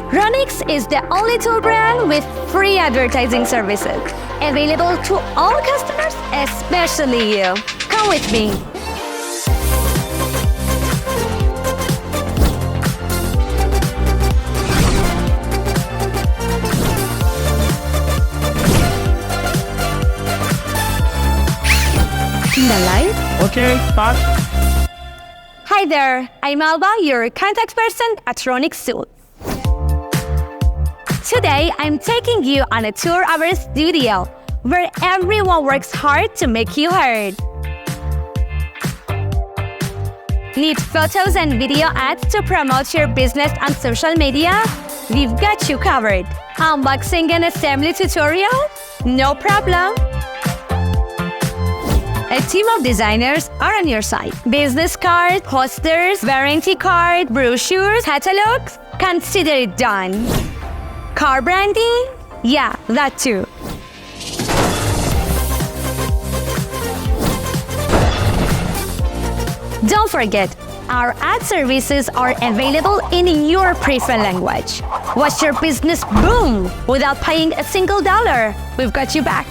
Ronix is the only tool brand with free advertising services, available to all customers, especially you. Come with me. The light? Okay, start. Hi there, I'm Alba, your contact person at Ronix Tools. Today, I'm taking you on a tour of our studio, where everyone works hard to make you heard. Need photos and video ads to promote your business on social media? We've got you covered. Unboxing and assembly tutorial? No problem. A team of designers are on your side. Business cards, posters, warranty card, brochures, catalogs? Consider it done. Car branding? Yeah, that too. Don't forget, our ad services are available in your preferred language. Watch your business boom without paying a single dollar. We've got you back.